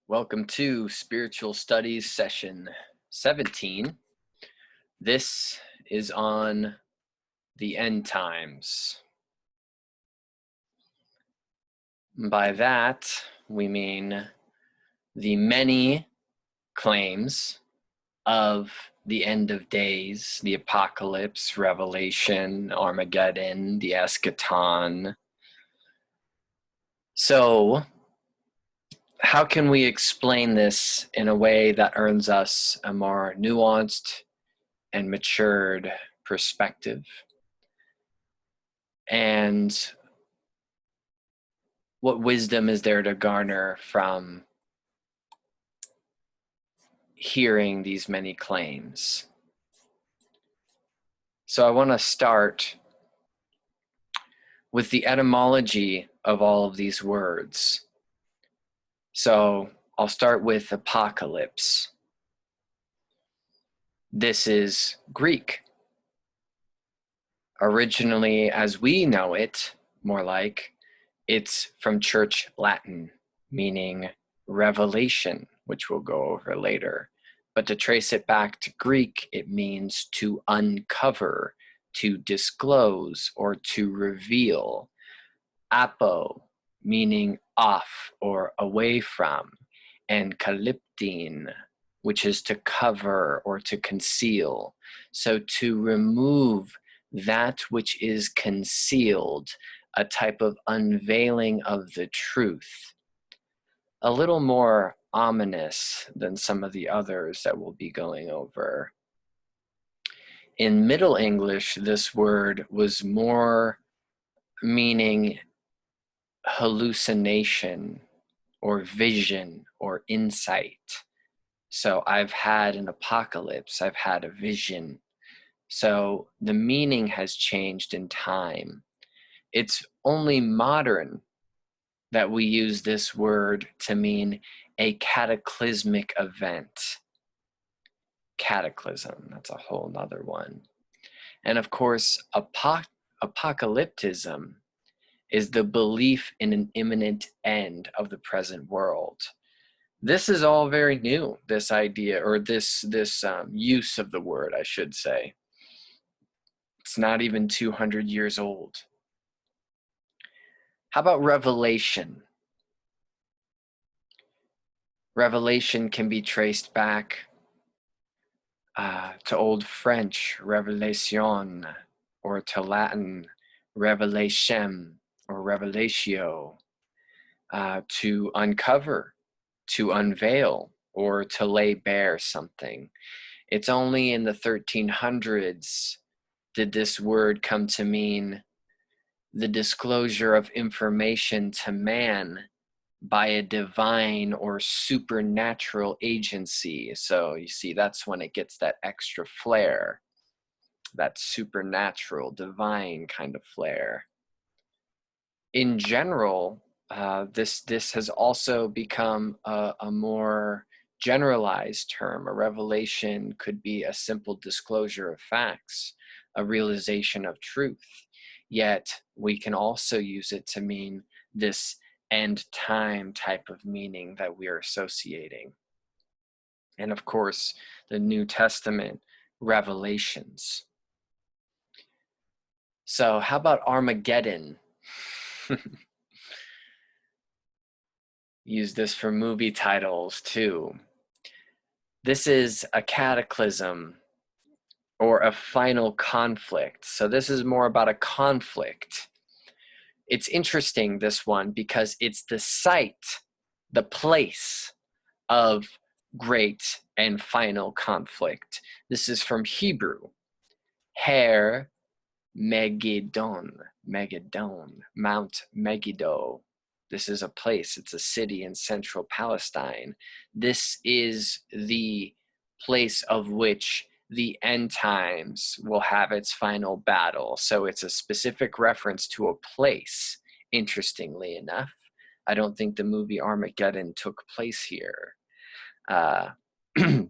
Welcome to Spiritual Studies Session 17. This is on the end times. By that, we mean the many claims of the end of days, the apocalypse, Revelation, Armageddon, the eschaton. So, how can we explain this in a way that earns us a more nuanced and matured perspective? And what wisdom is there to garner from hearing these many claims? So I want to start with the etymology of all of these words. So I'll start with apocalypse. This is Greek. Originally, as we know it, more like, it's from Church Latin, meaning revelation, which we'll go over later. But to trace it back to Greek, it means to uncover, to disclose, or to reveal. Apo, meaning off or away from, and kalyptine, which is to cover or to conceal. So to remove that which is concealed, a type of unveiling of the truth. A little more ominous than some of the others that we'll be going over. In Middle English, this word was more meaning hallucination or vision or insight. So I've had an apocalypse, I've had a vision. So the meaning has changed in time. It's only modern that we use this word to mean a cataclysmic event. Cataclysm, that's a whole nother one. And of course, apocalypticism is the belief in an imminent end of the present world. This is all very new, this idea, or this use of the word, I should say. It's not even 200 years old. How about revelation? Revelation can be traced back to Old French, revelation, or to Latin, revelation, or revelatio, to uncover, to unveil, or to lay bare something. It's only in the 1300s did this word come to mean the disclosure of information to man by a divine or supernatural agency. So you see, that's when it gets that extra flair, that supernatural, divine kind of flair. In general, this has also become a more generalized term. A revelation could be a simple disclosure of facts, a realization of truth. Yet we can also use it to mean this end time type of meaning that we are associating. And of course, the New Testament revelations. So how about Armageddon? Use this for movie titles too. This is a cataclysm or a final conflict. So this is more about a conflict. It's interesting, this one, because it's the site, the place of great and final conflict. This is from Hebrew. Her Megiddon, Mount Megiddo. This is a place, it's a city in central Palestine. This is the place of which the end times will have its final battle. So it's a specific reference to a place, interestingly enough. I don't think the movie Armageddon took place here. And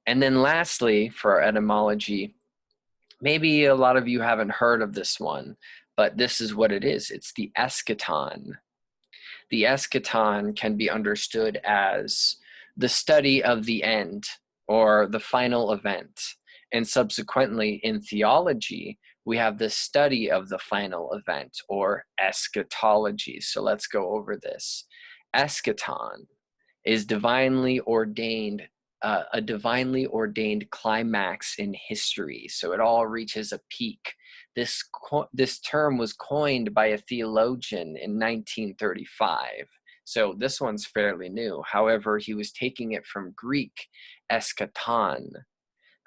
then lastly, for our etymology, maybe a lot of you haven't heard of this one, but this is what it is. It's the eschaton. The eschaton can be understood as the study of the end or the final event. And subsequently, in theology, we have the study of the final event or eschatology. So let's go over this. Eschaton is divinely ordained, a divinely ordained climax in history. So it all reaches a peak. This term was coined by a theologian in 1935. So this one's fairly new. However, he was taking it from Greek eschaton,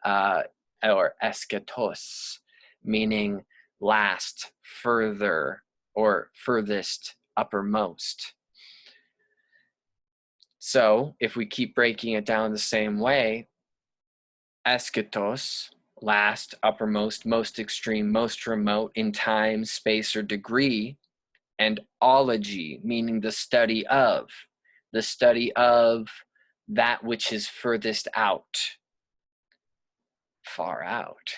or eschatos, meaning last, further, or furthest, uppermost. So if we keep breaking it down the same way, eschatos, last, uppermost, most extreme, most remote in time, space, or degree, and ology, meaning the study of that which is furthest out, far out.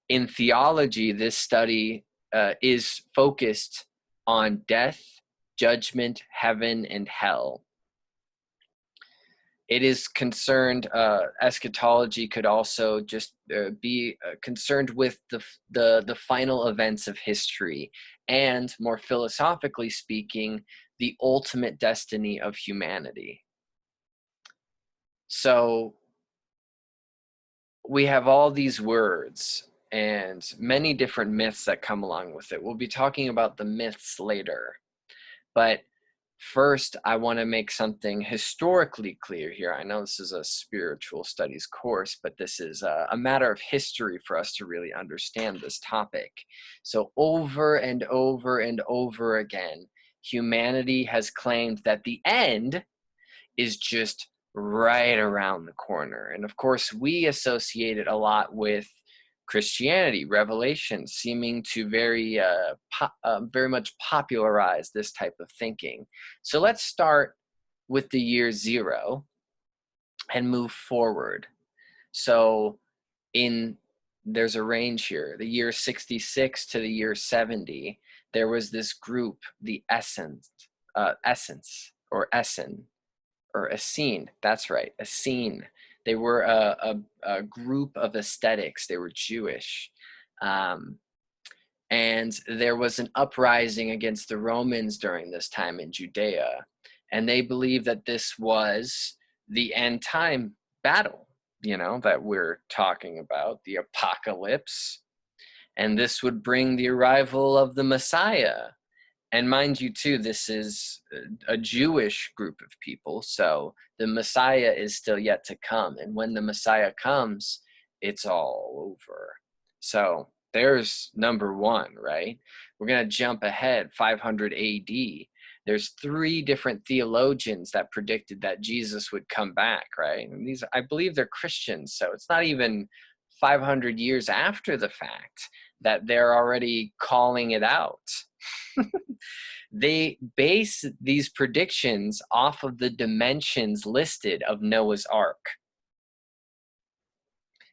In theology, this study is focused on death, judgment, heaven, and hell. It is concerned, eschatology could also just be concerned with the final events of history, and more philosophically speaking, the ultimate destiny of humanity. So we have all these words and many different myths that come along with it. We'll be talking about the myths later, but first, I want to make something historically clear here. I know this is a spiritual studies course, but this is a matter of history for us to really understand this topic. So over and over and over again, humanity has claimed that the end is just right around the corner. And of course, we associate it a lot with Christianity, Revelation, seeming to very much popularize this type of thinking. So let's start with the year 0 and move forward. So there's a range here, the year 66 to the year 70, there was this group, the Essens, or Essen, or Essene, that's right, Essene. They were a group of ascetics. They were Jewish. And there was an uprising against the Romans during this time in Judea. And they believed that this was the end time battle, that we're talking about, the apocalypse. And this would bring the arrival of the Messiah. And mind you, too, this is a Jewish group of people, so the Messiah is still yet to come. And when the Messiah comes, it's all over. So there's number one, right? We're going to jump ahead, 500 AD. There's 3 different theologians that predicted that Jesus would come back, right? And these, I believe they're Christians, so it's not even 500 years after the fact that they're already calling it out. They base these predictions off of the dimensions listed of Noah's Ark.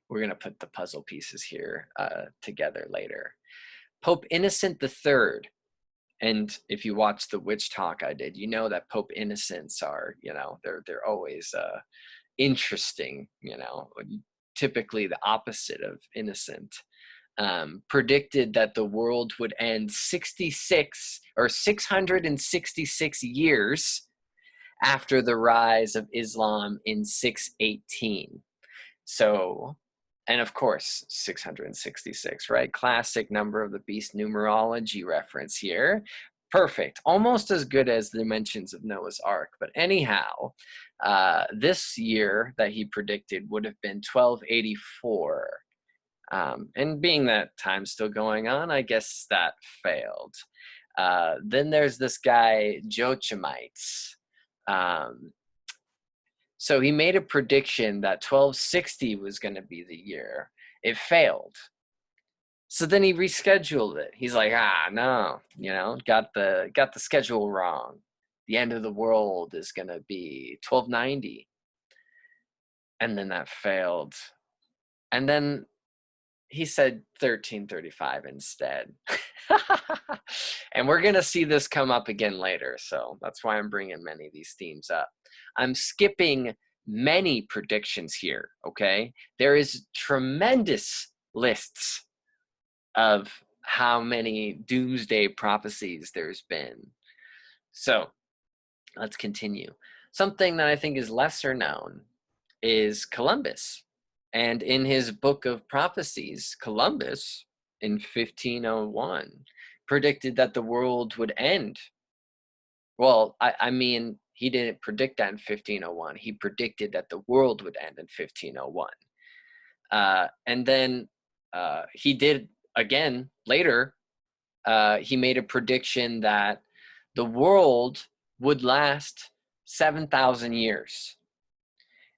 We're going to put the puzzle pieces here together later. Pope Innocent III, and if you watch the witch talk I did, you know that Pope Innocents are, they're always interesting, typically the opposite of innocent. Predicted that the world would end 666 years after the rise of Islam in 618. So, and of course, 666, right? Classic number of the beast numerology reference here. Perfect. Almost as good as the dimensions of Noah's Ark. But anyhow, this year that he predicted would have been 1284. And being that time's still going on, I guess that failed. Then there's this guy, Joachimites. So he made a prediction that 1260 was going to be the year. It failed. So then he rescheduled it. He's like, no, got the schedule wrong. The end of the world is going to be 1290. And then that failed. And then he said 1335 instead. And we're going to see this come up again later. So that's why I'm bringing many of these themes up. I'm skipping many predictions here, okay? There is tremendous lists of how many doomsday prophecies there's been. So let's continue. Something that I think is lesser known is Columbus. And in his book of prophecies, Columbus in 1501 predicted that the world would end. Well, I mean, he didn't predict that in 1501. He predicted that the world would end in 1501. And then he did again later. He made a prediction that the world would last 7,000 years.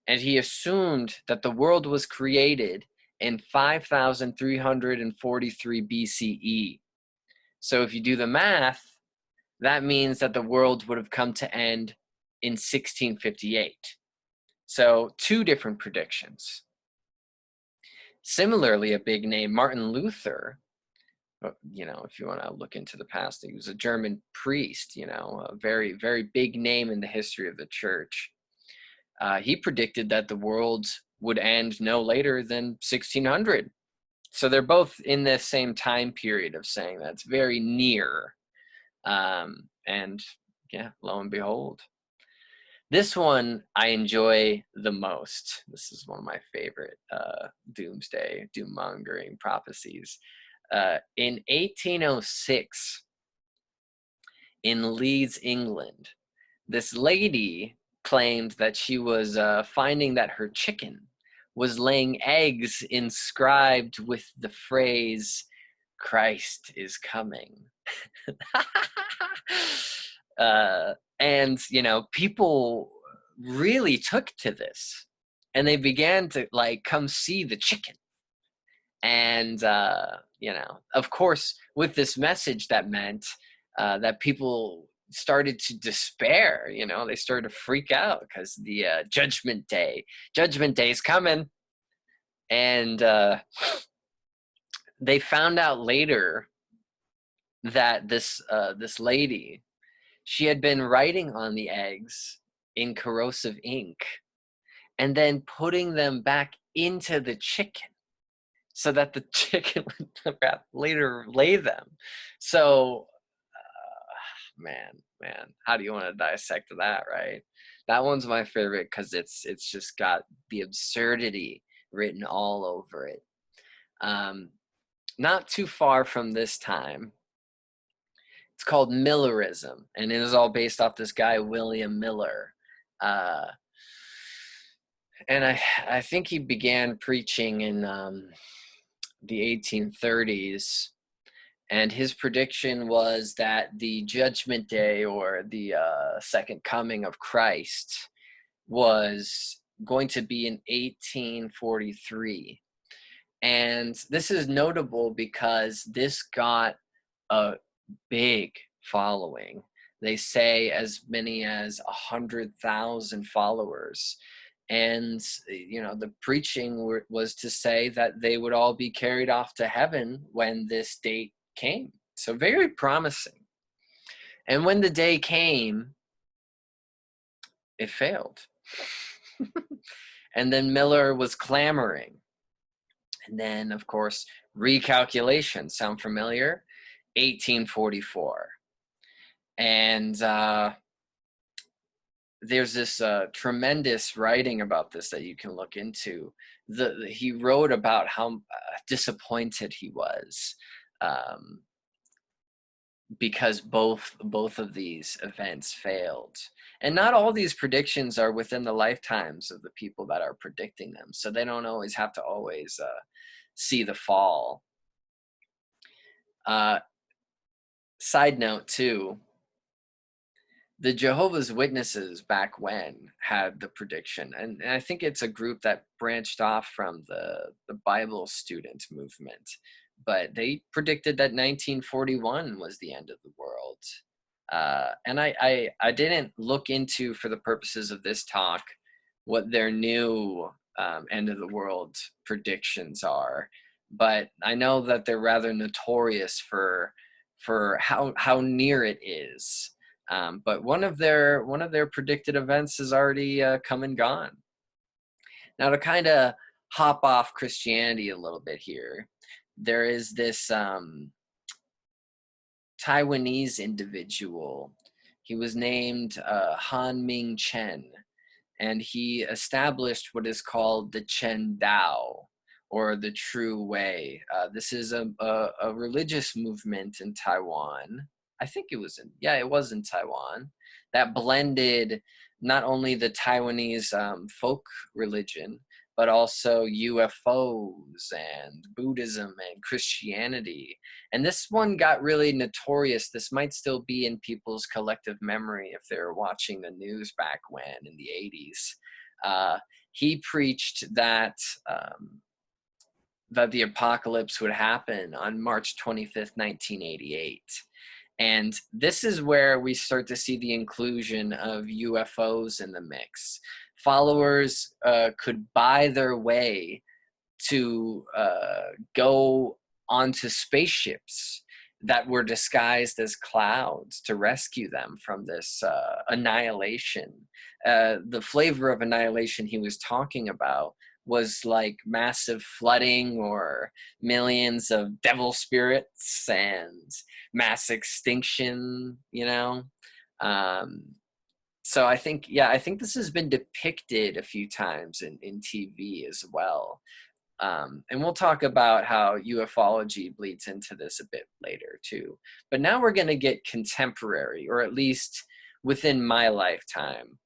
And he assumed that the world was created in 5,343 BCE. So if you do the math, that means that the world would have come to end in 1658. So two different predictions. Similarly, a big name, Martin Luther, you know, if you want to look into the past, he was a German priest, you know, a very, very big name in the history of the church. He predicted that the world would end no later than 1600. So they're both in this same time period of saying that's very near. And yeah, lo and behold. This one I enjoy the most. This is one of my favorite doomsday, doom-mongering prophecies. In 1806, in Leeds, England, this lady claimed that she was finding that her chicken was laying eggs inscribed with the phrase, "Christ is coming." And, you know, people really took to this, and they began to, like, come see the chicken. And, you know, of course, with this message, that meant that people started to despair. You know, they started to freak out because the judgment day's coming. And they found out later that this lady, she had been writing on the eggs in corrosive ink and then putting them back into the chicken so that the chicken would later lay them. So, man, how do you want to dissect that, right? That one's my favorite because it's just got the absurdity written all over it. Not too far from this time, it's called Millerism, and it is all based off this guy William Miller. And I think he began preaching in the 1830s, and his prediction was that the judgment day, or the second coming of Christ, was going to be in 1843. And this is notable because this got a big following. They say as many as 100,000 followers. And, you know, the preaching was to say that they would all be carried off to heaven when this date came. So very promising. And when the day came, it failed. And then Miller was clamoring. And then, of course, recalculation. Sound familiar? 1844. And there's this tremendous writing about this that you can look into. He wrote about how disappointed he was because both of these events failed. And not all these predictions are within the lifetimes of the people that are predicting them, so they don't always have to see the fall. Side note too, the Jehovah's Witnesses back when had the prediction, and I think it's a group that branched off from the Bible student movement, but they predicted that 1941 was the end of the world. And I didn't look into, for the purposes of this talk, what their new end of the world predictions are, but I know that they're rather notorious for for how near it is. But one of their predicted events has already come and gone. Now, to kind of hop off Christianity a little bit here, there is this Taiwanese individual. He was named Han Ming Chen, and he established what is called the Chen Dao, or the True Way. This is a religious movement in Taiwan. I think it was it was in Taiwan, that blended not only the Taiwanese folk religion, but also UFOs and Buddhism and Christianity. And this one got really notorious. This might still be in people's collective memory if they were watching the news back when, in the 80s. He preached that that the apocalypse would happen on March 25th, 1988. And this is where we start to see the inclusion of UFOs in the mix. Followers could buy their way to go onto spaceships that were disguised as clouds to rescue them from this annihilation. The flavor of annihilation he was talking about was like massive flooding or millions of devil spirits and mass extinction, you know? So I think this has been depicted a few times in TV as well. And we'll talk about how ufology bleeds into this a bit later too. But now we're going to get contemporary, or at least within my lifetime.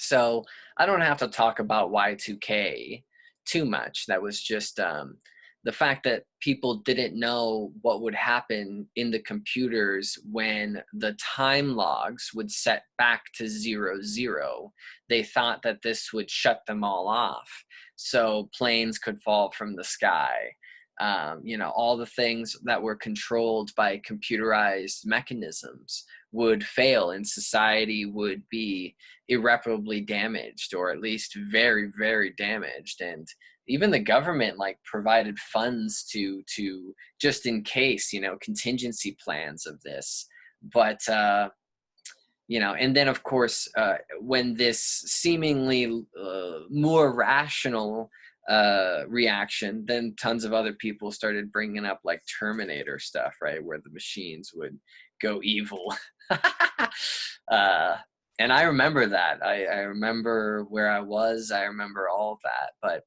So I don't have to talk about Y2K too much. That was just the fact that people didn't know what would happen in the computers when the time logs would set back to 00. They thought that this would shut them all off, so planes could fall from the sky. All the things that were controlled by computerized mechanisms would fail, and society would be irreparably damaged, or at least very, very damaged. And even the government provided funds to just in case, contingency plans of this. But and then of course when this seemingly more rational reaction, then tons of other people started bringing up Terminator stuff, right, where the machines would go evil. And I remember that. I remember where I was. I remember all of that. But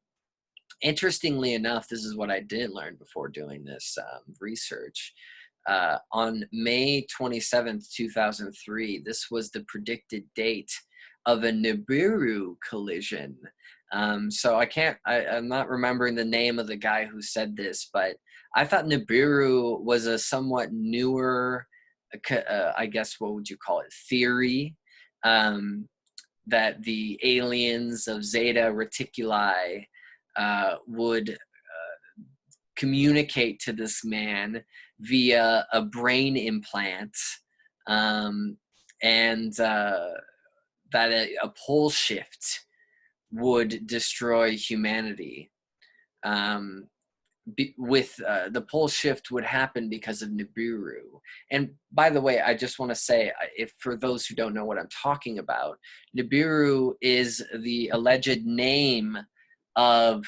interestingly enough, this is what I didn't learn before doing this research. On May 27th, 2003, this was the predicted date of a Nibiru collision. So I'm not remembering the name of the guy who said this, but I thought Nibiru was a somewhat newer, I guess, what would you call it, theory, that the aliens of Zeta Reticuli would communicate to this man via a brain implant, and that a pole shift would destroy humanity. The pole shift would happen because of Nibiru. And by the way, I just want to say, if for those who don't know what I'm talking about, Nibiru is the alleged name of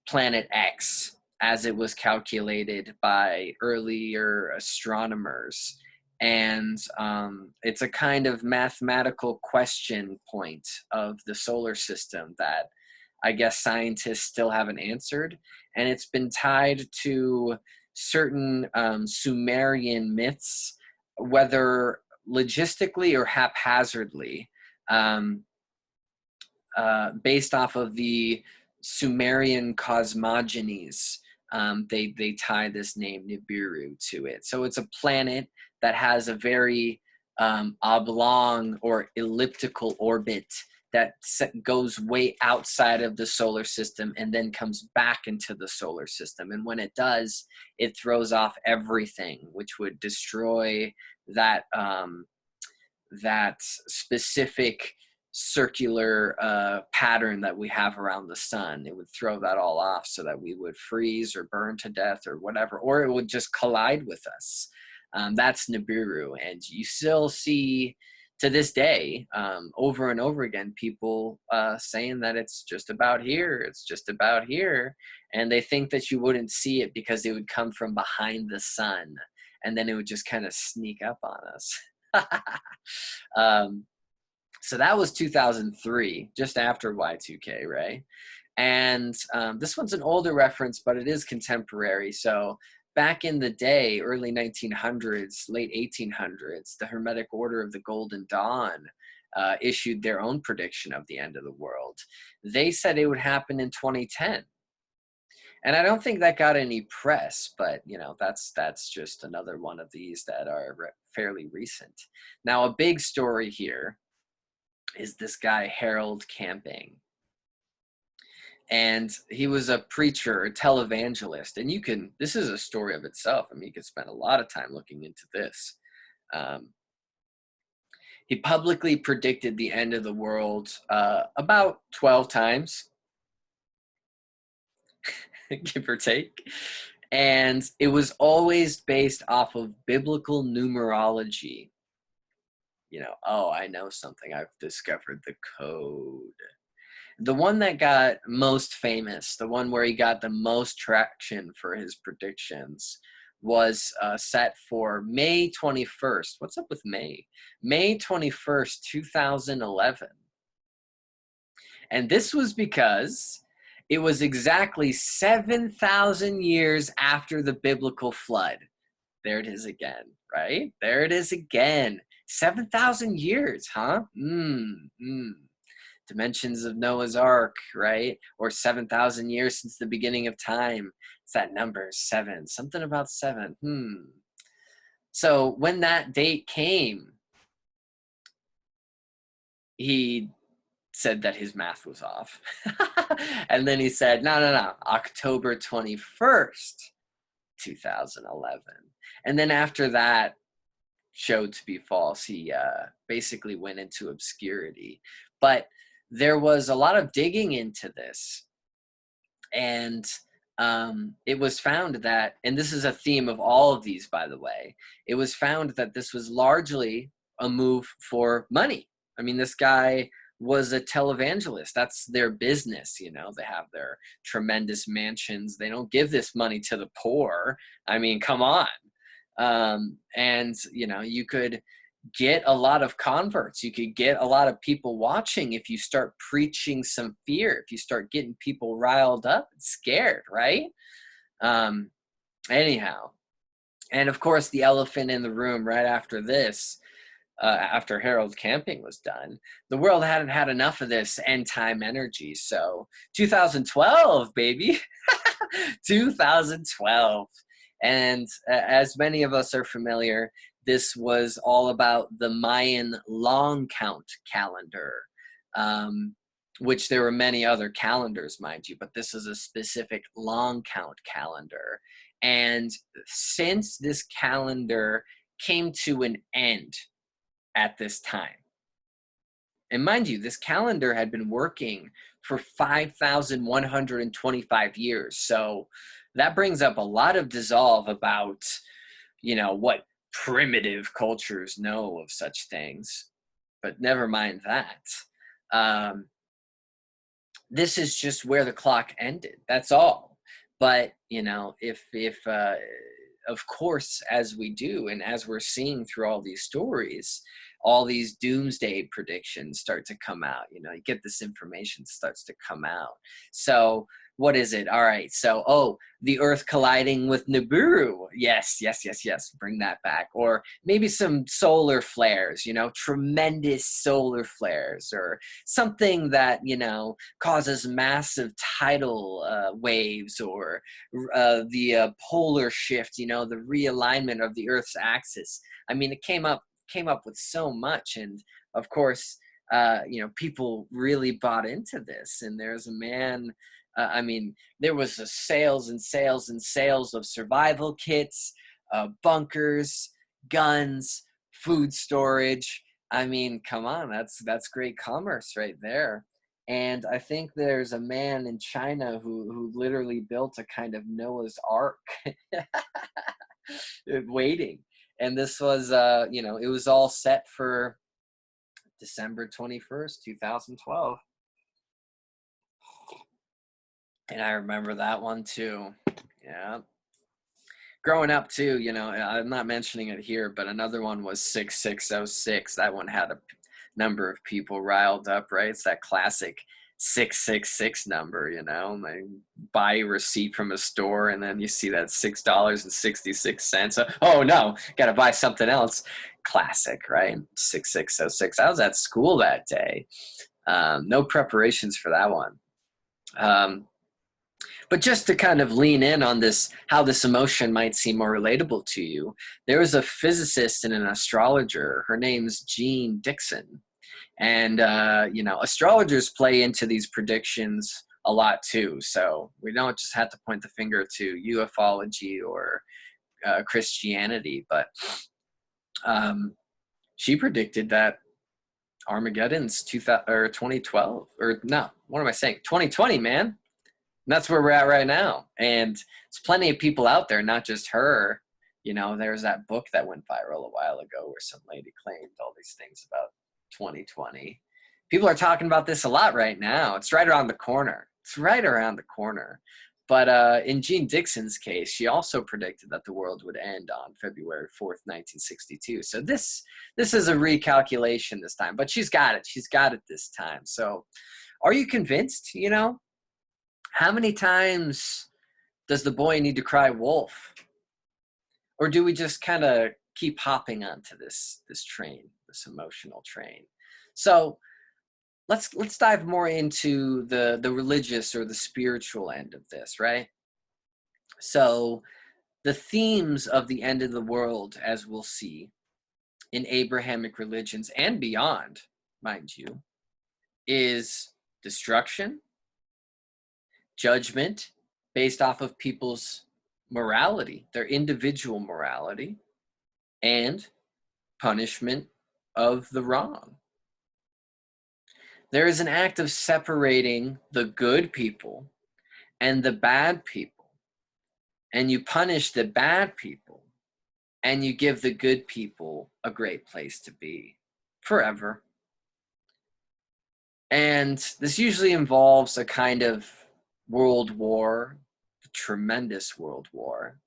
Planet X as it was calculated by earlier astronomers. And it's a kind of mathematical question point of the solar system that I guess scientists still haven't answered. And it's been tied to certain Sumerian myths, whether logistically or haphazardly, based off of the Sumerian cosmogonies. They tie this name Nibiru to it. So it's a planet that has a very oblong or elliptical orbit that goes way outside of the solar system and then comes back into the solar system. And when it does, it throws off everything, which would destroy that that specific circular pattern that we have around the sun. It would throw that all off so that we would freeze or burn to death or whatever, or it would just collide with us. That's Nibiru. And you still see to this day, over and over again, people saying that it's just about here, it's just about here. And they think that you wouldn't see it because it would come from behind the sun, and then it would just kind of sneak up on us. um, so that was 2003, just after Y2K, right? And this one's an older reference, but it is contemporary. So back in the day, early 1900s, late 1800s, the Hermetic Order of the Golden Dawn issued their own prediction of the end of the world. They said it would happen in 2010. And I don't think that got any press, but that's just another one of these that are fairly recent. Now, a big story here is this guy, Harold Camping. And he was a preacher, a televangelist. And this is a story of itself. I mean, you could spend a lot of time looking into this. He publicly predicted the end of the world about 12 times, give or take. And it was always based off of biblical numerology. Oh, I know something. I've discovered the code. The one that got most famous, the one where he got the most traction for his predictions, was set for May 21st. What's up with May? May 21st, 2011. And this was because it was exactly 7,000 years after the biblical flood. There it is again, right? There it is again. 7,000 years, huh? Dimensions of Noah's Ark, right? Or 7,000 years since the beginning of time. It's that number, 7. Something about 7. So when that date came, he said that his math was off. And then he said, no, October 21st, 2011. And then after that showed to be false, he basically went into obscurity. But there was a lot of digging into this, and it was found that, and this is a theme of all of these, by the way, it was found that this was largely a move for money. I mean, this guy was a televangelist. That's their business. They have their tremendous mansions. They don't give this money to the poor. I mean, come on. And you could get a lot of converts. You could get a lot of people watching if you start preaching some fear, if you start getting people riled up and scared, right? Anyhow, and of course, the elephant in the room right after this, after Harold Camping was done, the world hadn't had enough of this end time energy. So 2012, baby, 2012. And as many of us are familiar, this was all about the Mayan long count calendar, which there were many other calendars, mind you, but this is a specific long count calendar. And since this calendar came to an end at this time, and mind you, this calendar had been working for 5,125 years. So that brings up a lot of dissolve about, what primitive cultures know of such things. But never mind that. This is just where the clock ended. That's all. But, if of course, as we do, and as we're seeing through all these stories, all these doomsday predictions start to come out. You get this information starts to come out. So what is it? All right. So, the Earth colliding with Nibiru. Yes. Bring that back. Or maybe some solar flares, tremendous solar flares, or something that, causes massive tidal waves, or the polar shift, the realignment of the Earth's axis. I mean, it came up with so much. And of course, people really bought into this. And there's a man, there was a sales and sales and sales of survival kits, bunkers, guns, food storage. I mean, come on, that's great commerce right there. And I think there's a man in China who literally built a kind of Noah's Ark waiting. And this was, it was all set for December 21st, 2012. And I remember that one too. Yeah. Growing up too, I'm not mentioning it here, but another one was 6606. That one had a number of people riled up, right? It's that classic 666 number, They buy a receipt from a store and then you see that $6.66. Oh no, got to buy something else. Classic, right? 6606. I was at school that day. No preparations for that one. But just to kind of lean in on this, how this emotion might seem more relatable to you, there was a physicist and an astrologer. Her name's Jean Dixon. And, astrologers play into these predictions a lot too. So we don't just have to point the finger to ufology or Christianity, but she predicted that Armageddon's 2012, or no, what am I saying? 2020, man. And that's where we're at right now. And there's plenty of people out there, not just her. There's that book that went viral a while ago where some lady claimed all these things about 2020. People are talking about this a lot right now. It's right around the corner. But in Jean Dixon's case, she also predicted that the world would end on February 4th, 1962. So this is a recalculation this time, but she's got it. She's got it this time. So are you convinced, How many times does the boy need to cry wolf? Or do we just kind of keep hopping onto this train, this emotional train? So let's dive more into the religious or the spiritual end of this, right? So the themes of the end of the world, as we'll see in Abrahamic religions and beyond, mind you, is destruction, judgment based off of people's morality, their individual morality, and punishment of the wrong. There is an act of separating the good people and the bad people, and you punish the bad people, and you give the good people a great place to be forever. And this usually involves a kind of world war, a tremendous world war,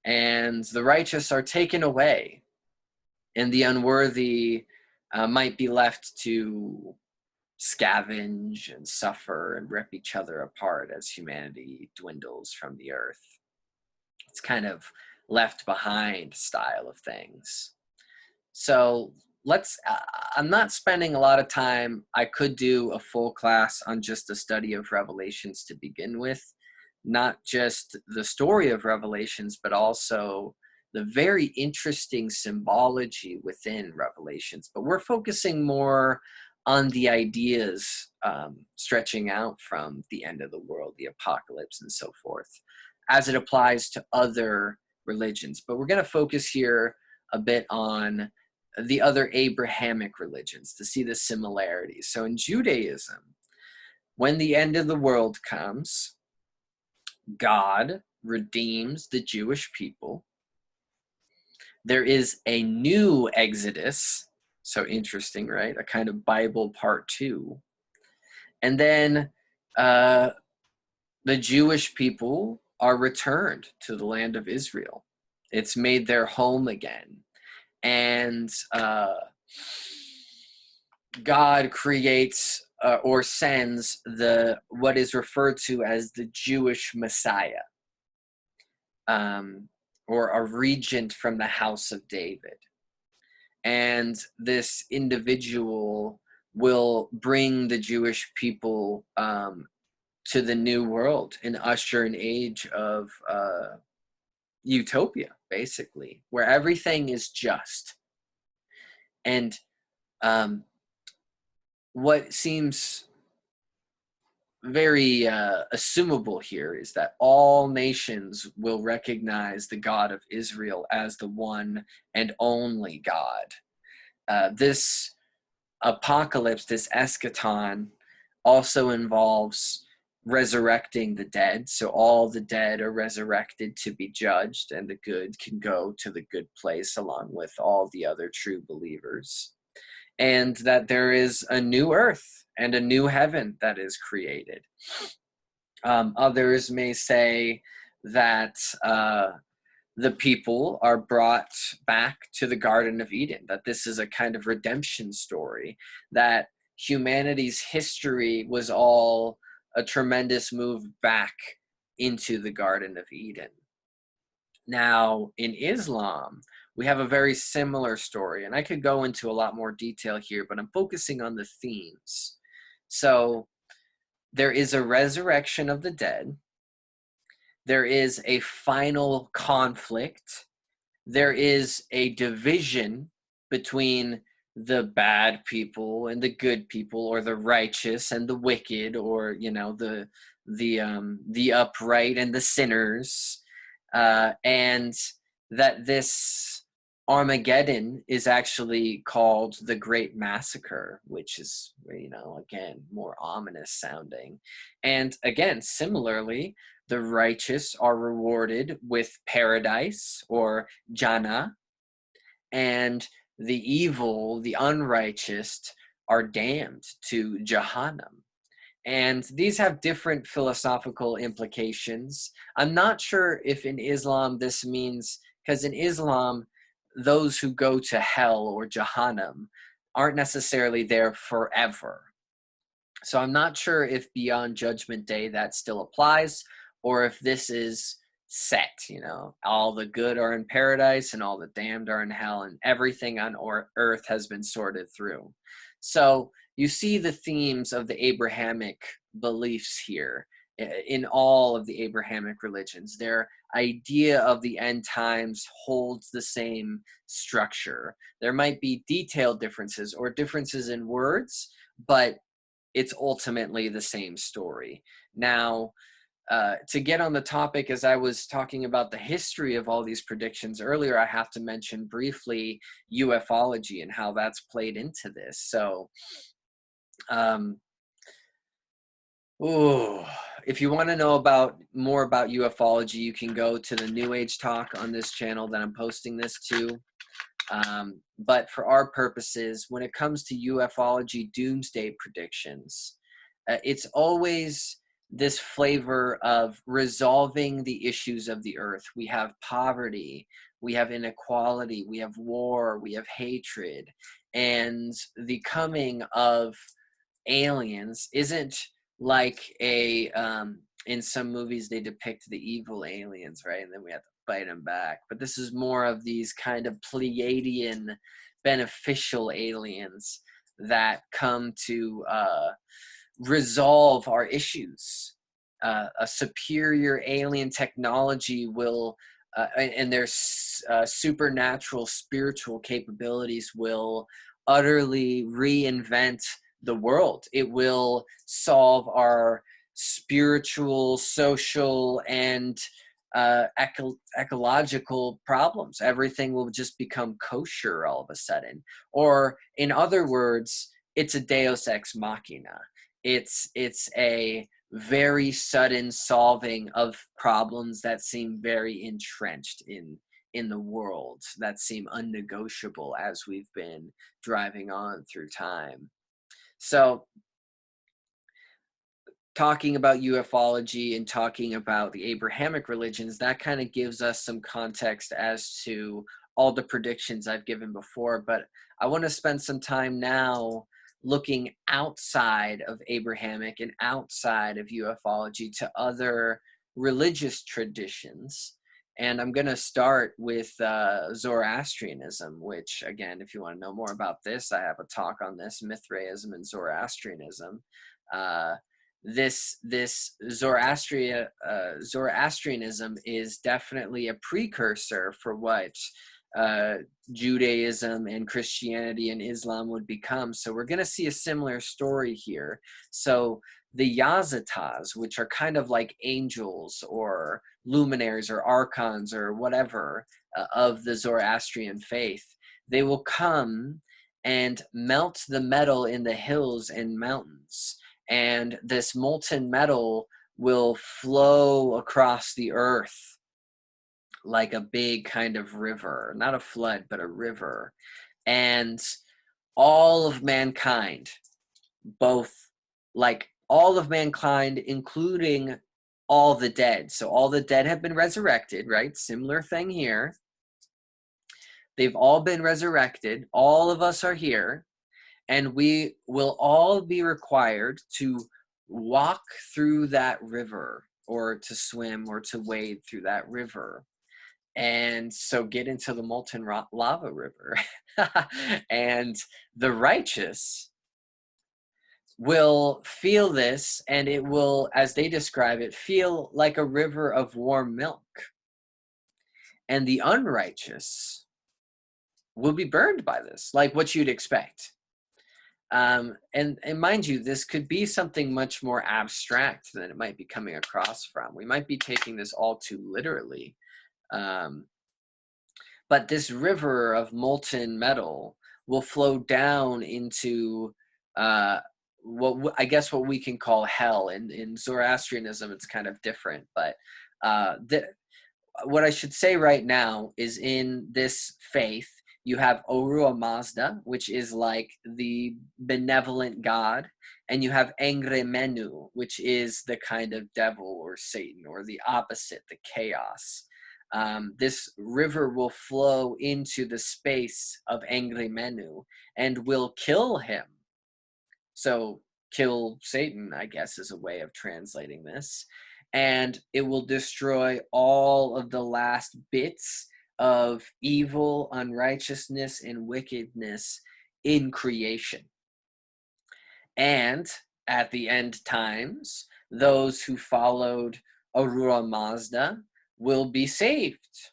and the righteous are taken away, and the unworthy might be left to scavenge and suffer and rip each other apart as humanity dwindles from the earth. It's kind of left behind style of things. So I'm not spending a lot of time. I could do a full class on just the study of Revelations to begin with, not just the story of Revelations, but also the very interesting symbology within Revelations. But we're focusing more on the ideas stretching out from the end of the world, the apocalypse, and so forth, as it applies to other religions. But we're going to focus here a bit on the other Abrahamic religions to see the similarities. So in Judaism, when the end of the world comes, God redeems the Jewish people. There is a new Exodus. So interesting, right? A kind of Bible part 2. And then the Jewish people are returned to the land of Israel. It's made their home again. And God creates or sends what is referred to as the Jewish Messiah, or a regent from the house of David. And this individual will bring the Jewish people to the new world and usher an age of utopia, basically, where everything is just. And what seems very assumable here is that all nations will recognize the God of Israel as the one and only God. This apocalypse, this eschaton, also involves resurrecting the dead. So all the dead are resurrected to be judged, and the good can go to the good place along with all the other true believers. And that there is a new earth and a new heaven that is created. Others may say that the people are brought back to the Garden of Eden, that this is a kind of redemption story, that humanity's history was all a tremendous move back into the Garden of Eden. Now, in Islam, we have a very similar story, and I could go into a lot more detail here, but I'm focusing on the themes. So, there is a resurrection of the dead. There is a final conflict. There is a division between the bad people and the good people, or the righteous and the wicked, or the upright and the sinners, and that this Armageddon is actually called the Great Massacre, which is, again, more ominous sounding. And again, similarly, the righteous are rewarded with paradise, or Jannah, and the evil, the unrighteous, are damned to Jahannam. And these have different philosophical implications. I'm not sure if in Islam this means, because in Islam, those who go to hell or Jahannam aren't necessarily there forever. So I'm not sure if beyond Judgment Day that still applies, or if this is set, all the good are in paradise and all the damned are in hell, and everything on earth has been sorted through. So you see the themes of the Abrahamic beliefs here in all of the Abrahamic religions. Their idea of the end times holds the same structure. There might be detailed differences or differences in words, but it's ultimately the same story. Now, to get on the topic, as I was talking about the history of all these predictions earlier, I have to mention briefly ufology and how that's played into this. So, if you want to know more about ufology, you can go to the New Age talk on this channel that I'm posting this to. But for our purposes, when it comes to ufology doomsday predictions, it's always this flavor of resolving the issues of the earth. We have poverty, we have inequality, we have war, we have hatred, and the coming of aliens isn't like in some movies they depict the evil aliens, right? And then we have to fight them back. But this is more of these kind of Pleiadian beneficial aliens that come to resolve our issues. A superior alien technology will, and their supernatural spiritual capabilities will utterly reinvent the world. It will solve our spiritual, social, and ecological problems. Everything will just become kosher all of a sudden. Or in other words, it's a deus ex machina. It's a very sudden solving of problems that seem very entrenched in the world, that seem unnegotiable as we've been driving on through time. So talking about ufology and talking about the Abrahamic religions, that kind of gives us some context as to all the predictions I've given before. But I want to spend some time now looking outside of Abrahamic and outside of ufology to other religious traditions. And I'm going to start with Zoroastrianism, which, again, if you want to know more about this, I have a talk on this, Mithraism and Zoroastrianism. This Zoroastrianism is definitely a precursor for what Judaism and Christianity and Islam would become. So we're going to see a similar story here. So the Yazatas, which are kind of like angels or luminaries or archons or whatever of the Zoroastrian faith, they will come and melt the metal in the hills and mountains. and this molten metal will flow across the earth like a big kind of river, not a flood, but a river. And all of mankind, both like all of mankind, including all the dead. So all the dead have been resurrected, right? Similar thing here. They've all been resurrected. All of us are here, and we will all be required to walk through that river, or to swim, or to wade through that river. And so get into the molten lava river. And the righteous will feel this, and it will, as they describe it, feel like a river of warm milk. And the unrighteous will be burned by this, like what you'd expect. And mind you, this could be something much more abstract than it might be coming across from. We might be taking this all too literally. But this river of molten metal will flow down into what we can call hell. In Zoroastrianism, it's kind of different. But what I should say right now is, in this faith, you have Orua Mazda, which is like the benevolent god, and you have Engre Menu, which is the kind of devil or Satan, or the opposite, the chaos. This river will flow into the space of Engre Menu and will kill him. So kill Satan, I guess, is a way of translating this. And it will destroy all of the last bits of evil, unrighteousness, and wickedness in creation. And at the end times, those who followed Ahura Mazda will be saved.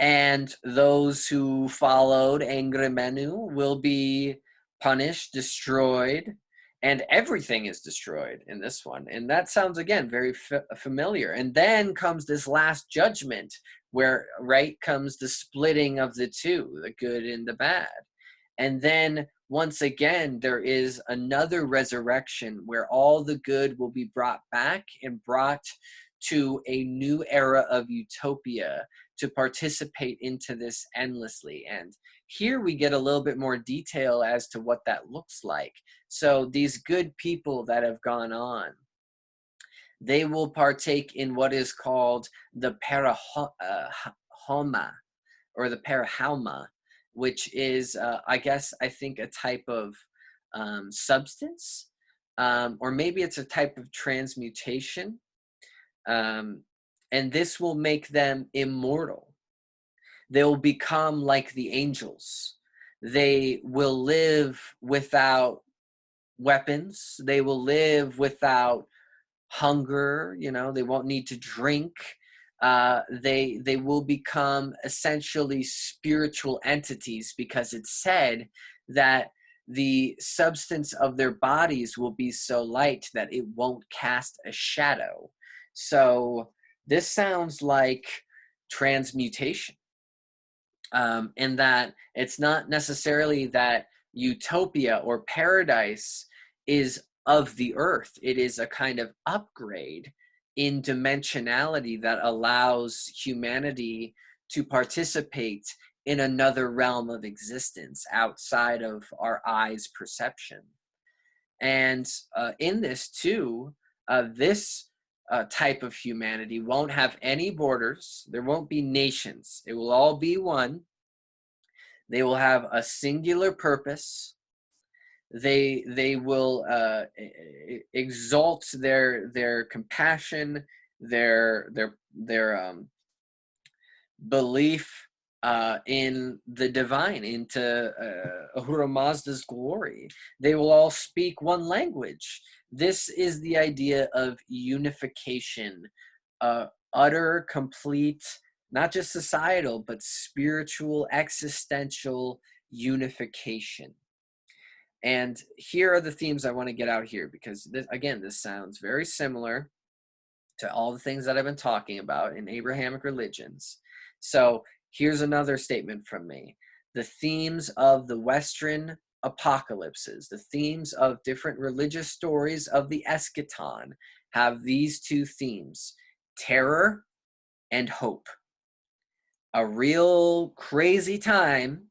And those who followed Engre Menu will be punished, destroyed, and everything is destroyed in this one. And that sounds, again, very familiar. And then comes this last judgment, where comes the splitting of the two, the good and the bad. And then once again, there is another resurrection where all the good will be brought back and brought to a new era of utopia to participate into this endlessly. And here we get a little bit more detail as to what that looks like. So these good people that have gone on, they will partake in what is called the parahoma, or the parahauma, which is, I think, a type of substance, or maybe it's a type of transmutation. And this will make them immortal. They will become like the angels. They will live without weapons. They will live without hunger. They won't need to drink. They will become essentially spiritual entities, because it's said that the substance of their bodies will be so light that it won't cast a shadow. So this sounds like transmutation, in that it's not necessarily that utopia or paradise is of the earth. It is a kind of upgrade in dimensionality that allows humanity to participate in another realm of existence outside of our eyes' perception. And in this too, this type of humanity won't have any borders. There won't be nations. It will all be one. They will have a singular purpose. They will exalt their compassion, their belief in the divine, into Ahura Mazda's glory. They will all speak one language. This is the idea of unification, utter, complete, not just societal, but spiritual, existential unification. And here are the themes I want to get out here, because this sounds very similar to all the things that I've been talking about in Abrahamic religions. So here's another statement from me. The themes of the Western apocalypses, the themes of different religious stories of the eschaton have these two themes: terror and hope. A real crazy time,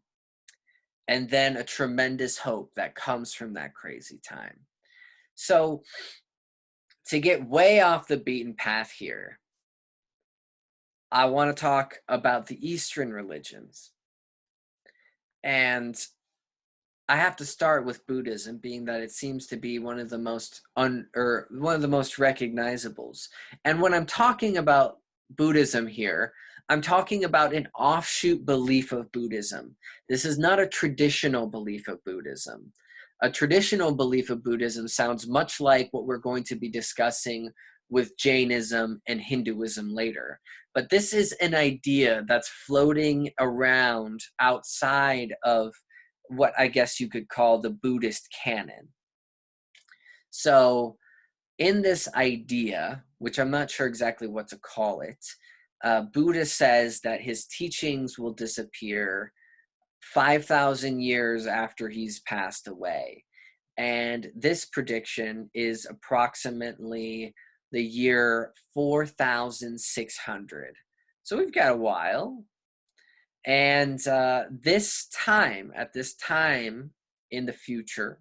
and then a tremendous hope that comes from that crazy time. So, to get way off the beaten path here, I want to talk about the Eastern religions. And I have to start with Buddhism, being that it seems to be one of the most one of the most recognizables. And when I'm talking about Buddhism here, I'm talking about an offshoot belief of Buddhism. This is not a traditional belief of Buddhism. A traditional belief of Buddhism sounds much like what we're going to be discussing with Jainism and Hinduism later. But this is an idea that's floating around outside of what I guess you could call the Buddhist canon. So in this idea, which I'm not sure exactly what to call it, Buddha says that his teachings will disappear 5,000 years after he's passed away. And this prediction is approximately the year 4,600. So we've got a while. And at this time in the future,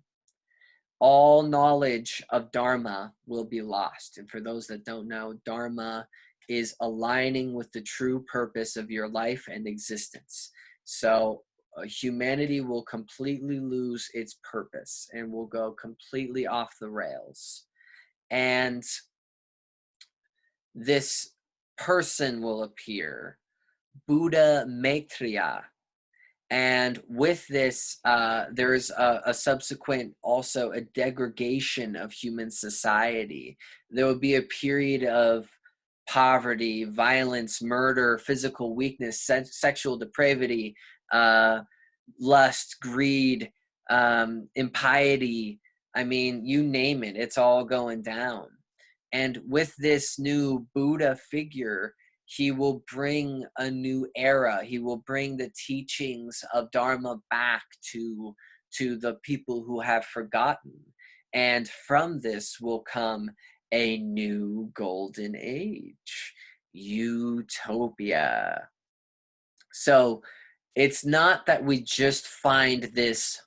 all knowledge of Dharma will be lost. And for those that don't know, Dharma is aligning with the true purpose of your life and existence. So humanity will completely lose its purpose and will go completely off the rails. And this person will appear, Buddha Maitreya. And with this, there is a subsequent, also a degradation of human society. There will be a period of poverty, violence, murder, physical weakness, sexual depravity, lust, greed, impiety. I mean, you name it, it's all going down. And with this new Buddha figure, he will bring a new era. He will bring the teachings of Dharma back to the people who have forgotten. And from this will come a new golden age, utopia. So it's not that we just find this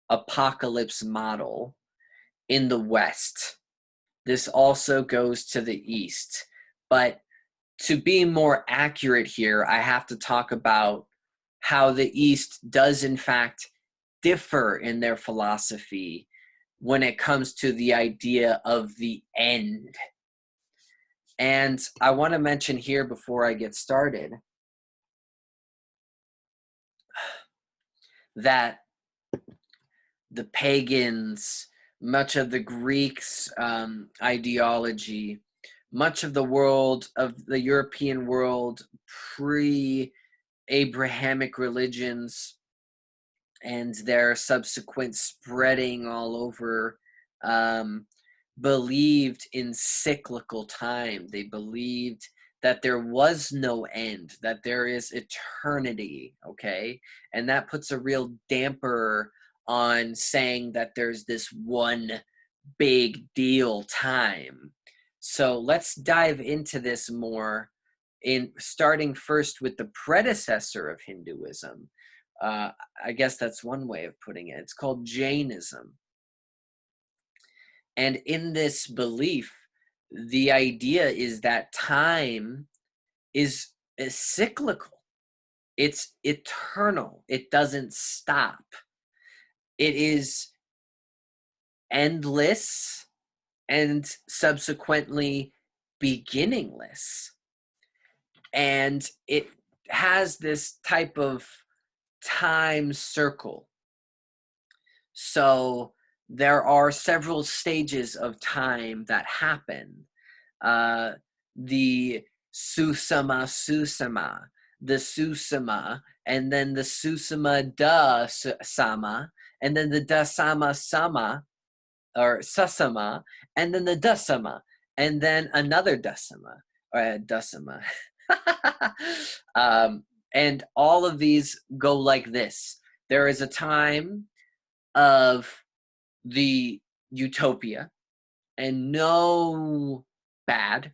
apocalypse model in the West. This also goes to the East. But to be more accurate here, I have to talk about how the East does in fact differ in their philosophy when it comes to the idea of the end. And I want to mention here before I get started that the pagans, much of the Greeks' ideology, much of the world, of the European world, pre-Abrahamic religions and their subsequent spreading all over, believed in cyclical time. They believed that there was no end, that there is eternity, okay? And that puts a real damper on saying that there's this one big deal time. So let's dive into this more, in starting first with the predecessor of Hinduism. I guess that's one way of putting it. It's called Jainism. And in this belief, the idea is that time is cyclical. It's eternal. It doesn't stop. It is endless and subsequently beginningless. And it has this type of time circle. So there are several stages of time that happen. The Susama, the Susama, and then the Susama da Sama, and then the Dasama Sama, or Sasama, and then the Dasama, and then another Dasama, or Dasama. And all of these go like this. There is a time of the utopia, and no bad,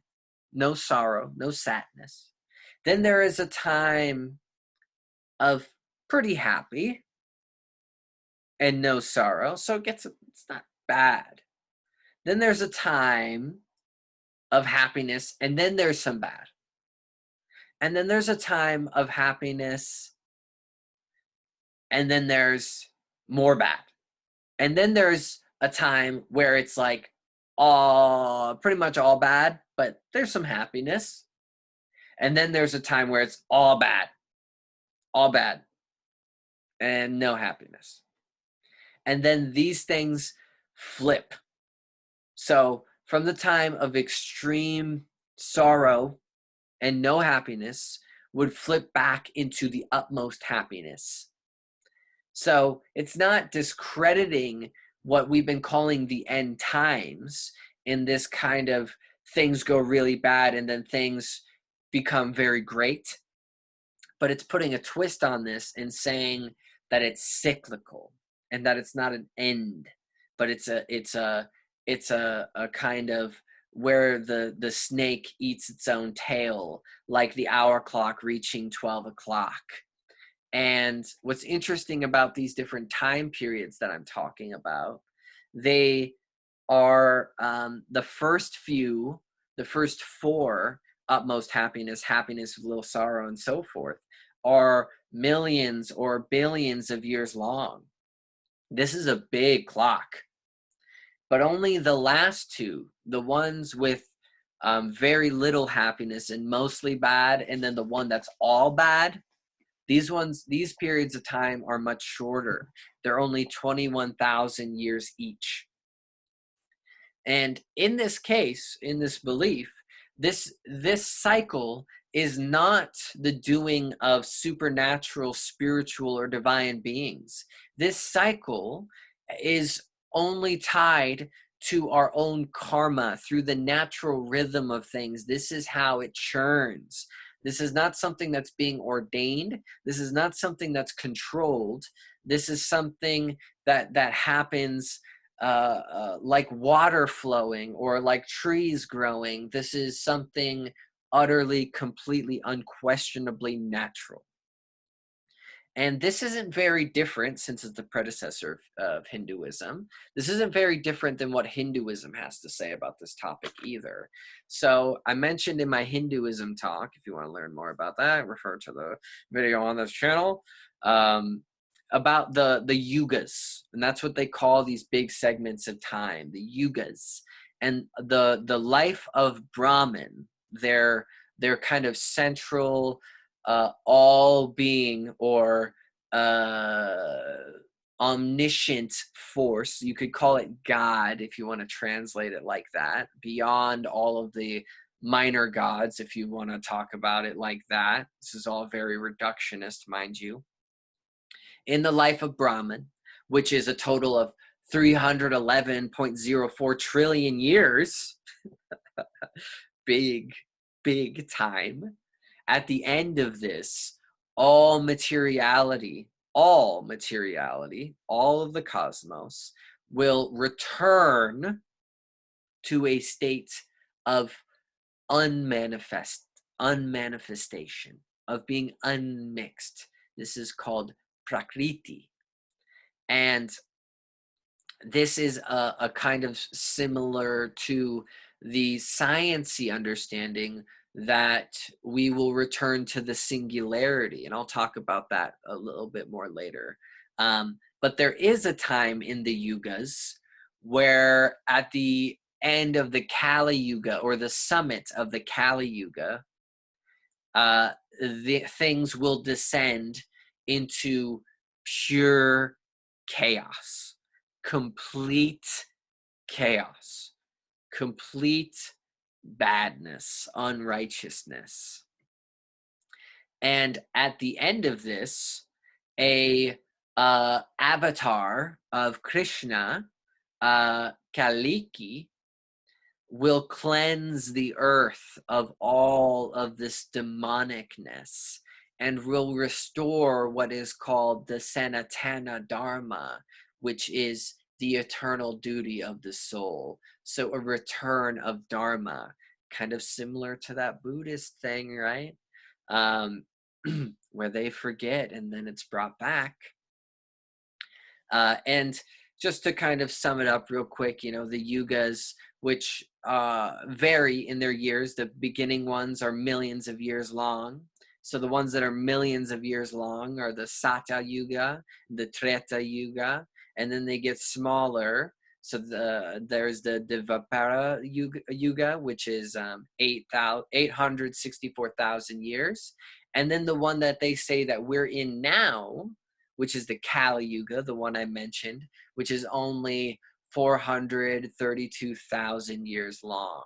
no sorrow, no sadness. Then there is a time of pretty happy and no sorrow, so it's not bad. Then there's a time of happiness, and then there's some bad. And then there's a time of happiness, and then there's more bad. And then there's a time where it's like all pretty much all bad, but there's some happiness. And then there's a time where it's all bad, and no happiness. And then these things flip. So from the time of extreme sorrow and no happiness would flip back into the utmost happiness. So it's not discrediting what we've been calling the end times in this kind of things go really bad and then things become very great. But it's putting a twist on this and saying that it's cyclical and that it's not an end, but it's a kind of where the snake eats its own tail, like the hour clock reaching 12 o'clock. And what's interesting about these different time periods that I'm talking about, they are the first four, utmost happiness, happiness with little sorrow, and so forth, are millions or billions of years long. This is a big clock. But only the last two, the ones with very little happiness and mostly bad, and then the one that's all bad, these periods of time are much shorter. They're only 21,000 years each. And in this case, in this belief, this cycle is not the doing of supernatural, spiritual, or divine beings. This cycle is only tied to our own karma through the natural rhythm of things. This is how it churns. This is not something that's being ordained. This is not something that's controlled. This is something that happens like water flowing or like trees growing. This is something utterly, completely, unquestionably natural. And this isn't very different, since it's the predecessor of Hinduism. This isn't very different than what Hinduism has to say about this topic either. So I mentioned in my Hinduism talk, if you want to learn more about that, refer to the video on this channel, about the yugas. And that's what they call these big segments of time, the yugas. And the life of Brahman, their kind of central all being or omniscient force. You could call it God if you want to translate it like that, beyond all of the minor gods if you want to talk about it like that. This is all very reductionist, mind you. In the life of Brahman, which is a total of 311.04 trillion years, big time. At the end of this, all materiality, all of the cosmos will return to a state of unmanifestation, of being unmixed. This is called prakriti. And this is a kind of similar to the sciencey understanding that we will return to the singularity. And I'll talk about that a little bit more later. But there is a time in the yugas where at the end of the Kali Yuga, or the summit of the Kali Yuga, the things will descend into pure chaos, complete chaos, complete badness, unrighteousness. And at the end of this, a avatar of Krishna, Kaliki, will cleanse the earth of all of this demonicness and will restore what is called the Sanatana Dharma, which is the eternal duty of the soul. So a return of Dharma, kind of similar to that Buddhist thing, right? Um, where they forget and then it's brought back. And just to kind of sum it up real quick, you know, the yugas, which vary in their years, the beginning ones are millions of years long. So the ones that are millions of years long are the Satya Yuga, the Treta Yuga, and then they get smaller. So there's the Dvapara Yuga, which is 864,000 years. And then the one that they say that we're in now, which is the Kali Yuga, the one I mentioned, which is only 432,000 years long.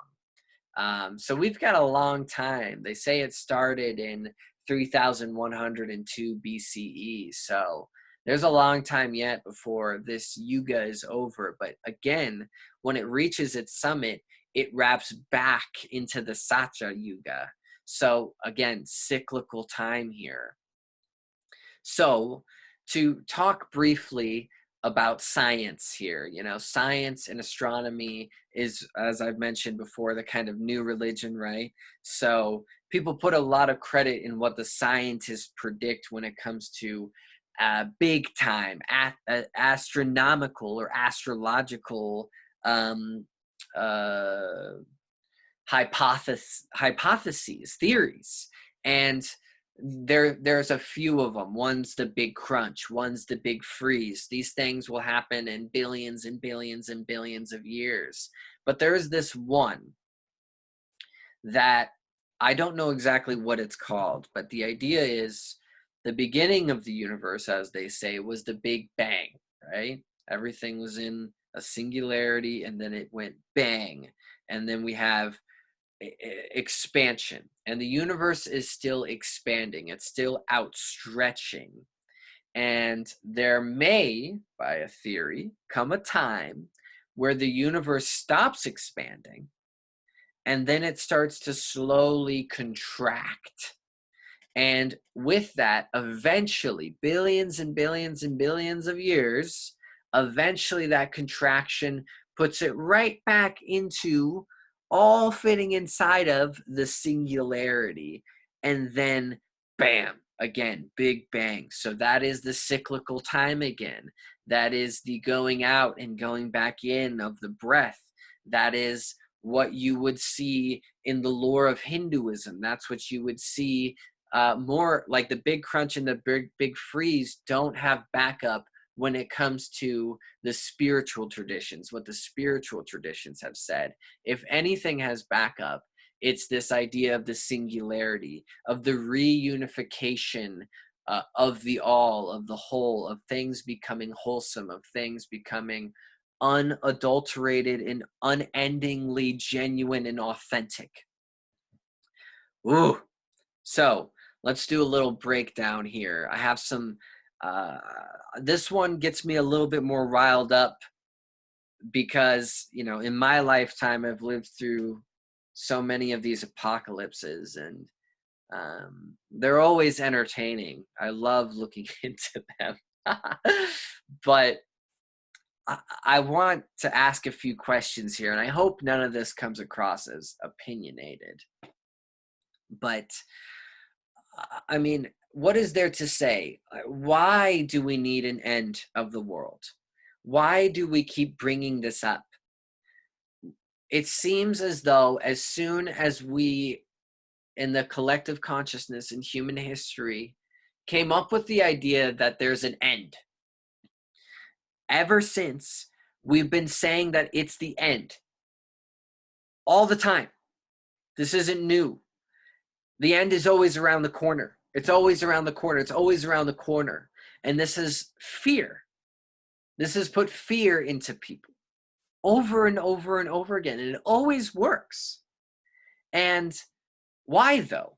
So we've got a long time. They say it started in 3102 BCE. So there's a long time yet before this yuga is over. But again, when it reaches its summit, it wraps back into the Satya Yuga. So again, cyclical time here. So to talk briefly about science here, you know, science and astronomy is, as I've mentioned before, the kind of new religion, right? So people put a lot of credit in what the scientists predict when it comes to big time, astronomical or astrological um, uh, hypotheses, theories. And there's a few of them. One's the big crunch, one's the big freeze. These things will happen in billions and billions and billions of years. But there's this one that I don't know exactly what it's called, but the idea is the beginning of the universe, as they say, was the Big Bang, right? Everything was in a singularity and then it went bang. And then we have expansion, and the universe is still expanding, it's still outstretching, and there may, by a theory, come a time where the universe stops expanding and then it starts to slowly contract. And with that, eventually, billions and billions and billions of years, eventually that contraction puts it right back into all fitting inside of the singularity. And then, bam, again, big bang. So that is the cyclical time again. That is the going out and going back in of the breath. That is what you would see in the lore of Hinduism. That's what you would see more like the big crunch and the big freeze don't have backup when it comes to the spiritual traditions, what the spiritual traditions have said. If anything has backup, it's this idea of the singularity, of the reunification of the all, of the whole, of things becoming wholesome, of things becoming unadulterated and unendingly genuine and authentic. Ooh. So let's do a little breakdown here. I have some, this one gets me a little bit more riled up because, you know, in my lifetime, I've lived through so many of these apocalypses, and they're always entertaining. I love looking into them. But I want to ask a few questions here, and I hope none of this comes across as opinionated. But I mean, what is there to say? Why do we need an end of the world? Why do we keep bringing this up? It seems as though as soon as we, in the collective consciousness in human history, came up with the idea that there's an end, ever since we've been saying that it's the end all the time. This isn't new. The end is always around the corner. It's always around the corner. It's always around the corner. And this is fear. This has put fear into people over and over and over again. And it always works. And why though?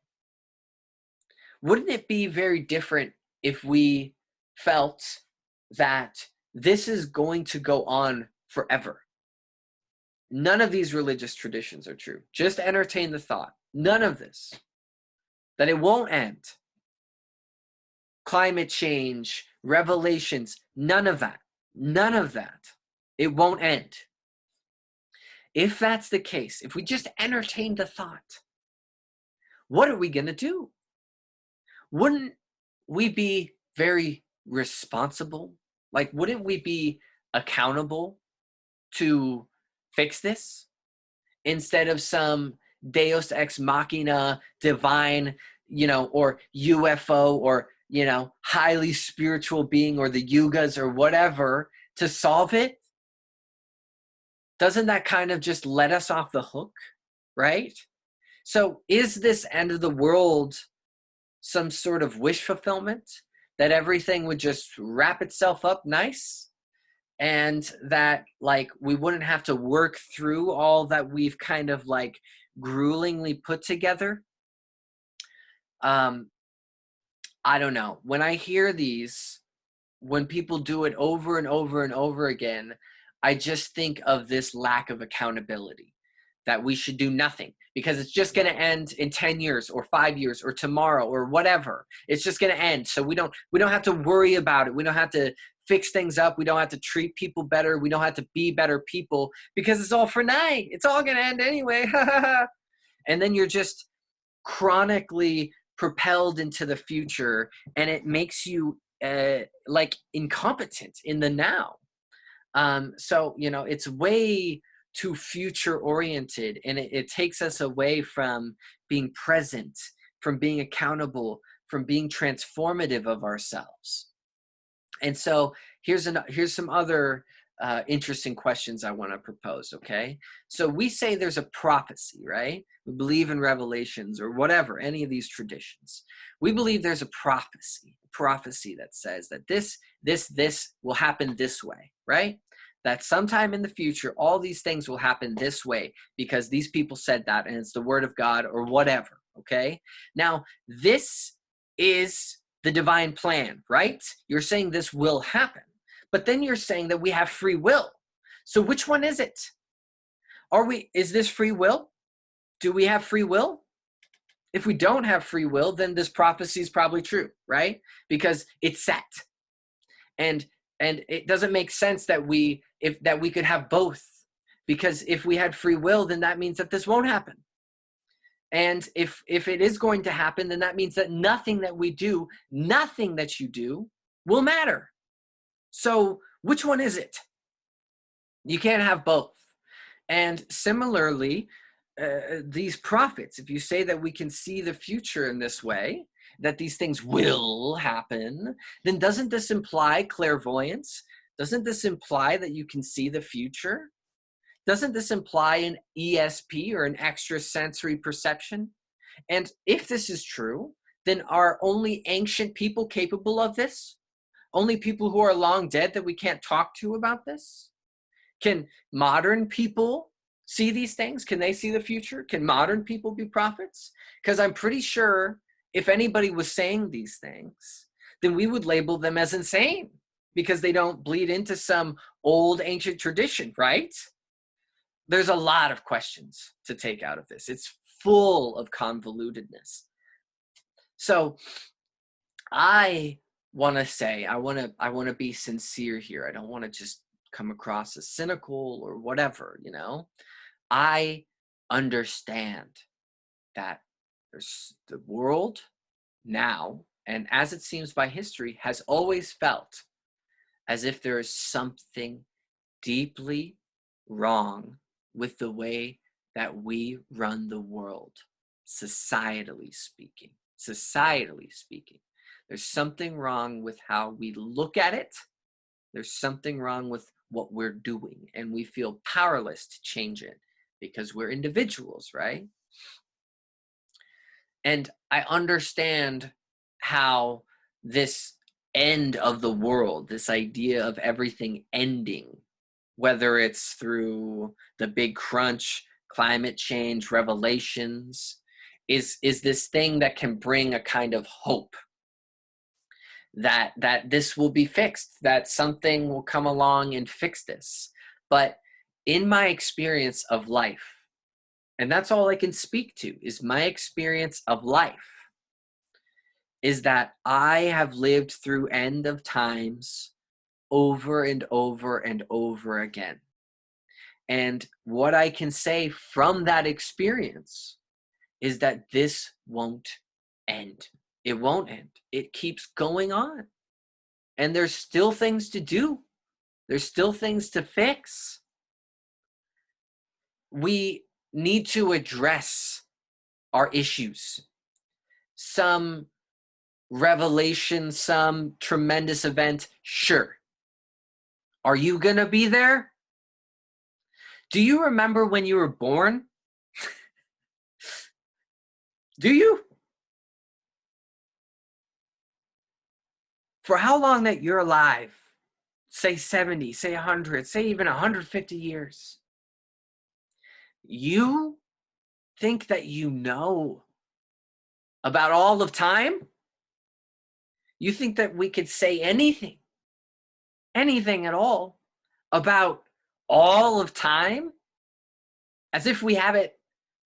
Wouldn't it be very different if we felt that this is going to go on forever? None of these religious traditions are true. Just entertain the thought. None of this. That it won't end. Climate change, revelations, none of that. None of that. It won't end. If that's the case, if we just entertain the thought, what are we going to do? Wouldn't we be very responsible? Like, wouldn't we be accountable to fix this instead of some Deus ex machina, divine, or UFO, or, highly spiritual being, or the yugas or whatever to solve it? Doesn't that kind of just let us off the hook, right? So is this end of the world some sort of wish fulfillment, that everything would just wrap itself up nice, and that like we wouldn't have to work through all that we've kind of like gruelingly put together? I don't know. When I hear these, when people do it over and over and over again, I just think of this lack of accountability, that we should do nothing because it's just going to end in 10 years or 5 years or tomorrow or whatever. It's just going to end. So we don't have to worry about it. We don't have to fix things up. We don't have to treat people better. We don't have to be better people because it's all for night. It's all going to end anyway. And then you're just chronically propelled into the future, and it makes you like incompetent in the now. So, it's way too future oriented, and it takes us away from being present, from being accountable, from being transformative of ourselves. And so here's some other interesting questions I want to propose. Okay. So we say there's a prophecy, right? We believe in revelations or whatever, any of these traditions. We believe there's a prophecy that says that this will happen this way, right? That sometime in the future, all these things will happen this way because these people said that, and it's the word of God or whatever. Okay. Now, this is the divine plan, right? You're saying this will happen, but then you're saying that we have free will. So which one is it? Is this free will? Do we have free will? If we don't have free will, then this prophecy is probably true, right? Because it's set. And it doesn't make sense that we could have both, because if we had free will, then that means that this won't happen. And if it is going to happen, then that means that nothing that we do, nothing that you do will matter. So which one is it? You can't have both. And similarly, these prophets, if you say that we can see the future in this way, that these things will happen, then doesn't this imply clairvoyance? Doesn't this imply that you can see the future? Doesn't this imply an ESP, or an extrasensory perception? And if this is true, then are only ancient people capable of this? Only people who are long dead that we can't talk to about this? Can modern people see these things? Can they see the future? Can modern people be prophets? Because I'm pretty sure if anybody was saying these things, then we would label them as insane because they don't bleed into some old ancient tradition, right? There's a lot of questions to take out of this. It's full of convolutedness. So I want to say, I want to be sincere here. I don't want to just come across as cynical or whatever, I understand that there's the world now, and as it seems by history, has always felt as if there is something deeply wrong with the way that we run the world, societally speaking. There's something wrong with how we look at it. There's something wrong with what we're doing, and we feel powerless to change it because we're individuals, right? And I understand how this end of the world, this idea of everything ending, whether it's through the big crunch, climate change, revelations, is this thing that can bring a kind of hope that this will be fixed, that something will come along and fix this. But in my experience of life, and that's all I can speak to, is my experience of life, is that I have lived through end of times over and over and over again. And what I can say from that experience is that this won't end. It won't end. It keeps going on. And there's still things to do. There's still things to fix. We need to address our issues. Some revelation, some tremendous event, sure. Are you going to be there? Do you remember when you were born? Do you? For how long that you're alive, say 70, say 100, say even 150 years, you think that you know about all of time? You think that we could say anything at all about all of time as if we have it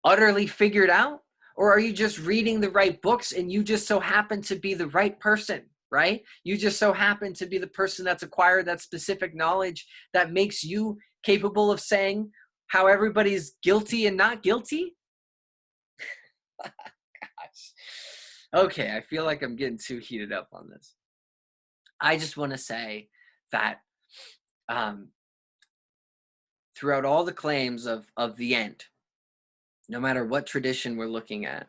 utterly figured out? Or are you just reading the right books and you just so happen to be the right person, right? You just so happen to be the person that's acquired that specific knowledge that makes you capable of saying how everybody's guilty and not guilty? Gosh. Okay, I feel like I'm getting too heated up on this. I just want to say that throughout all the claims of the end, no matter what tradition we're looking at,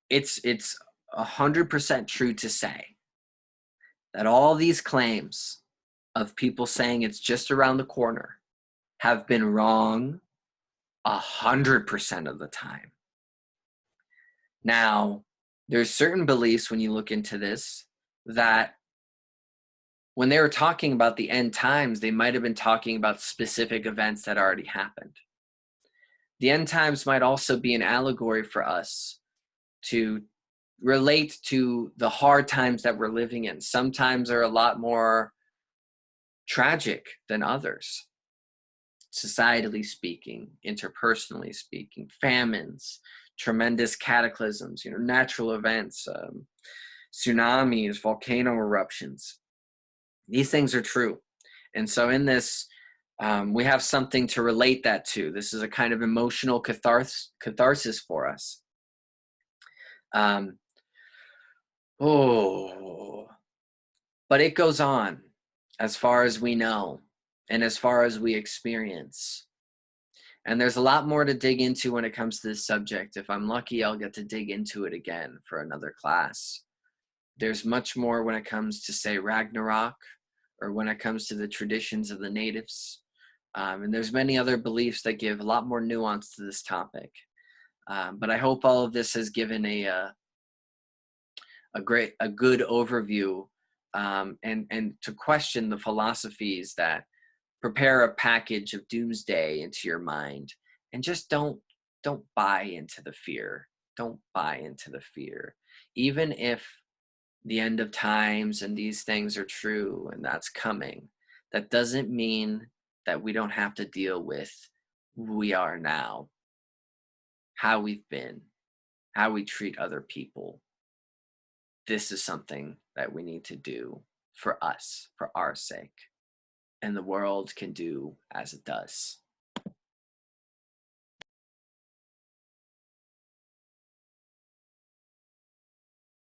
it's 100% true to say that all these claims of people saying it's just around the corner have been wrong 100% of the time. Now, there's certain beliefs when you look into this that when they were talking about the end times, they might have been talking about specific events that already happened. The end times might also be an allegory for us to relate to the hard times that we're living in. Some times are a lot more tragic than others, societally speaking, interpersonally speaking, famines, tremendous cataclysms, natural events, tsunamis, volcano eruptions. These things are true. And so in this, we have something to relate that to. This is a kind of emotional catharsis for us. But it goes on as far as we know and as far as we experience. And there's a lot more to dig into when it comes to this subject. If I'm lucky, I'll get to dig into it again for another class. There's much more when it comes to, say, Ragnarok, or when it comes to the traditions of the natives. And there's many other beliefs that give a lot more nuance to this topic. But I hope all of this has given a good overview, and to question the philosophies that prepare a package of doomsday into your mind, and just don't buy into the fear. Don't buy into the fear. Even if the end of times and these things are true and that's coming, that doesn't mean that we don't have to deal with who we are now, how we've been, how we treat other people. This is something that we need to do for us, for our sake. And the world can do as it does.